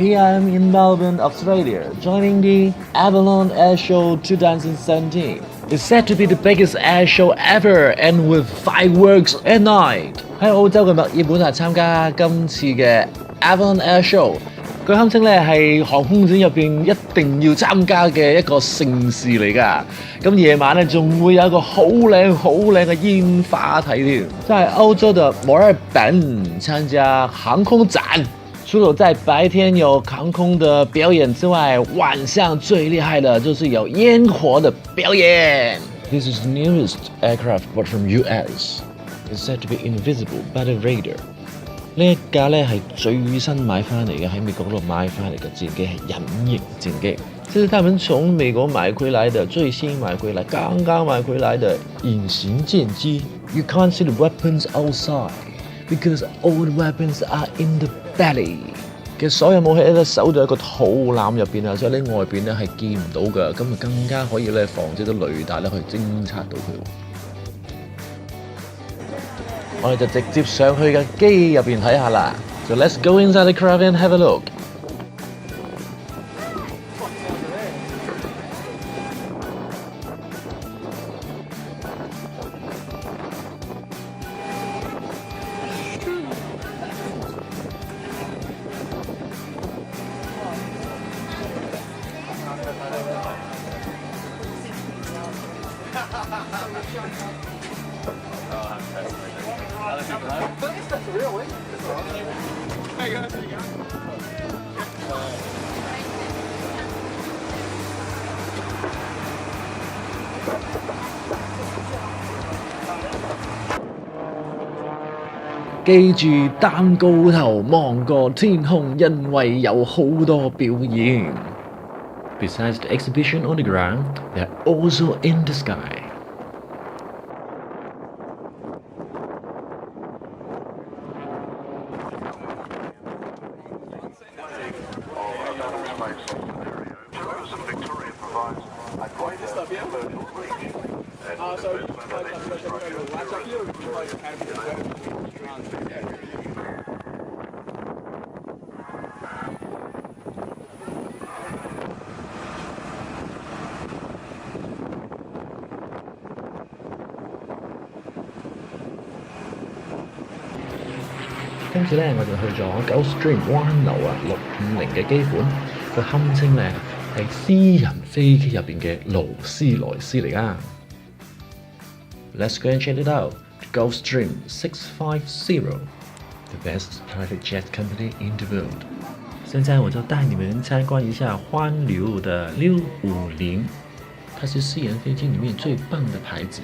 p.m. in Melbourne, Australia, joining the Avalon Airshow 2017. It's said to be the biggest airshow ever and with fireworks at night. 喺澳洲嘅墨爾本參加今次嘅 Avalon Airshow， 佢堪稱咧係航空展入邊一定要參加嘅一個盛事嚟㗎。咁夜晚咧仲會有一個好靚嘅煙花睇添。在歐洲的墨爾本參加航空展。除了在白天有航空的表演之外，晚上最厲害的就是有煙火的表演。This is the newest aircraft bought from US. It's said to be invisible by the radar. 呢一架咧係最新買翻嚟嘅，喺美國嗰度買翻嚟嘅戰機係隱形戰機，這是他們從美國買回來的，最新買回來，剛剛買回來的隱形戰機。You can't see the weapons outside because all the weapons are in the belly。其實所有武器咧守咗喺個肚腩入邊啊，所以喺外邊咧係見唔到㗎，咁啊更加可以咧防止到雷達咧去偵察到佢。我哋就直接上去嘅機入邊睇下啦。So let's go inside the craft and have a look。記住擔高頭望個天空，因為有好多表演。Besides the exhibition on the ground, they're also in the sky.跟住咧，我就去咗Gulfstream灣流650嘅機款，佢堪稱咧係私人飛機入邊嘅勞斯萊斯嚟㗎。Let's go and check it out. Gulfstream 650, the best private jet company in the world. 现在我就带你们参观一下欢流的650，它是私人飞机里面最棒的牌子。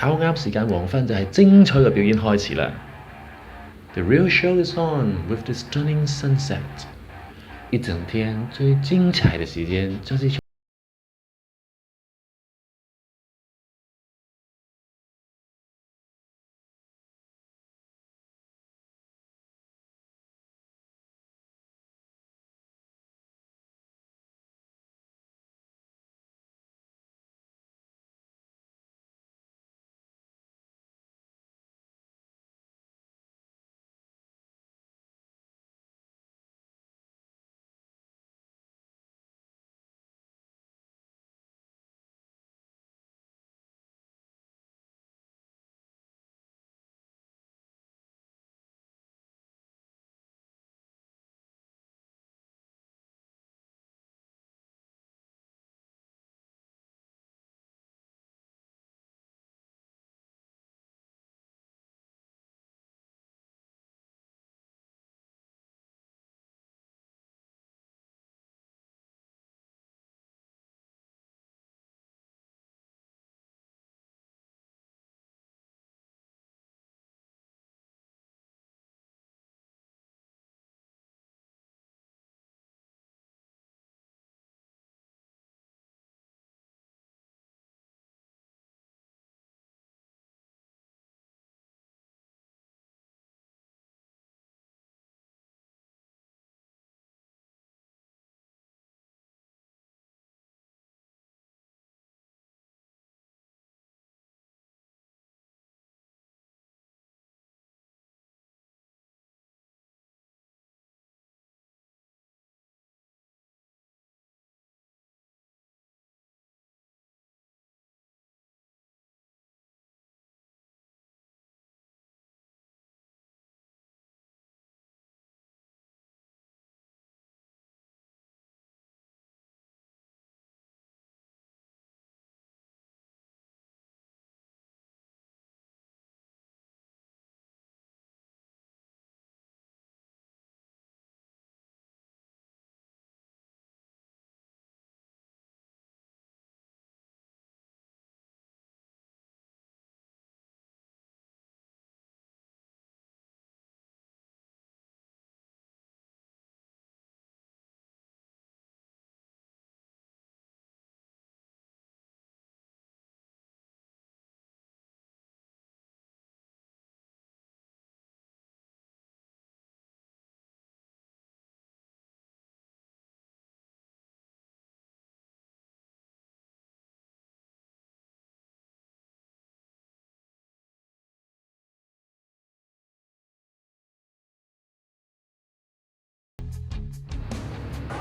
巧啱時間黃昏就係精彩嘅表演開始啦。The real show is on with the stunning sunset。一整天最精彩的時間就是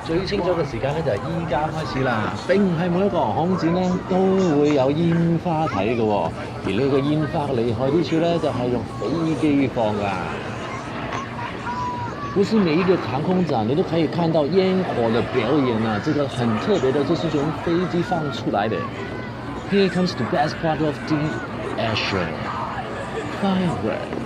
最清楚嘅時間咧，就係依家開始啦。並唔係每一個航空展咧都會有煙花睇嘅喎，而呢個煙花嘅厲害之處咧，就係用飛機放㗎。不是每一個航空展你都可以看到煙火的表演啊，這個很特別的，就是從飛機放出來的。Here comes the best part of the Airshow, fireworks.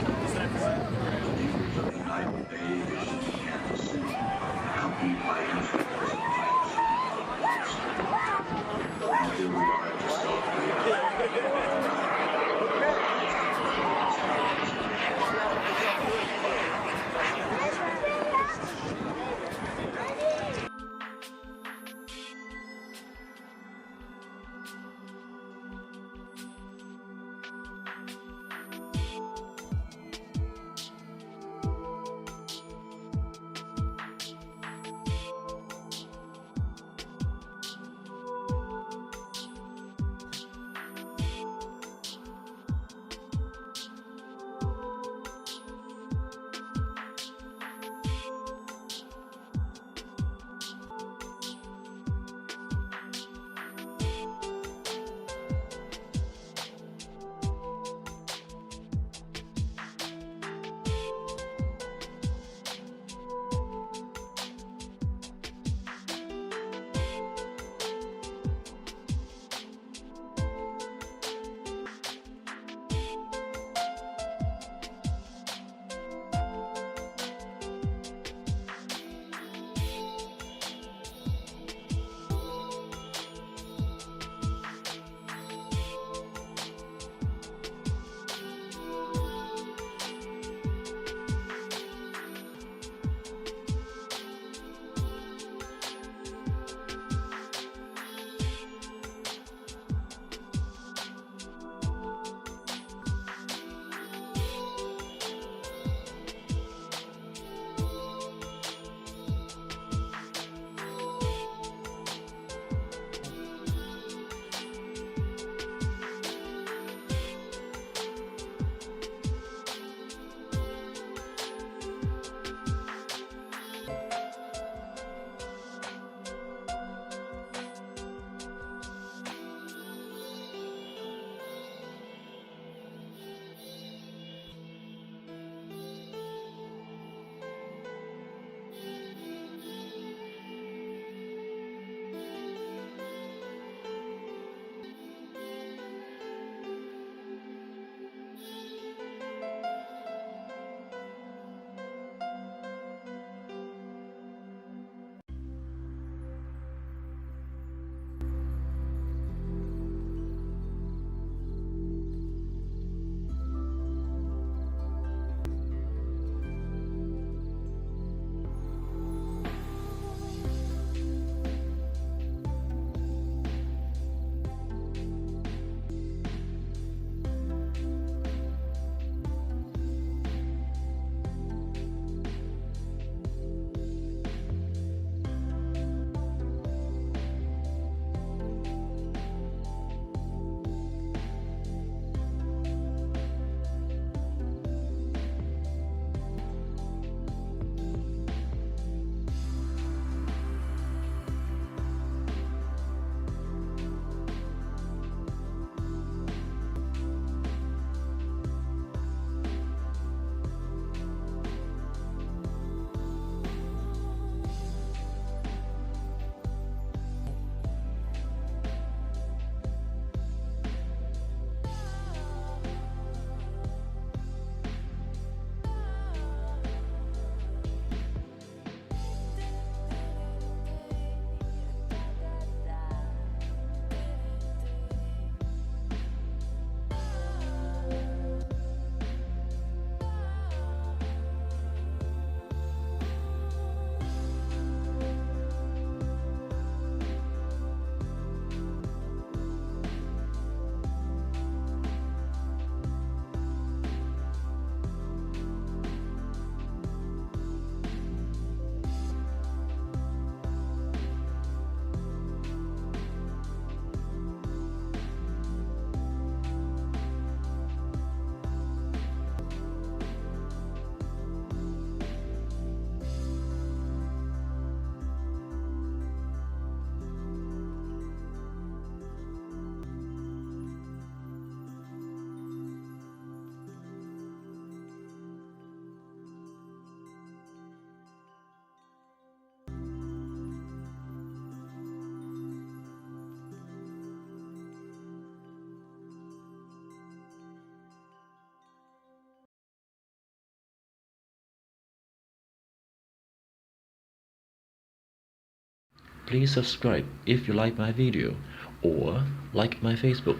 Please subscribe if you like my video or like my Facebook。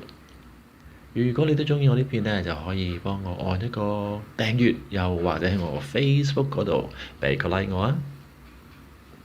如果你都中意我啲片呢，就可以幫我按一個訂閱，又或者喺我 Facebook 嗰度俾個 like 我啊。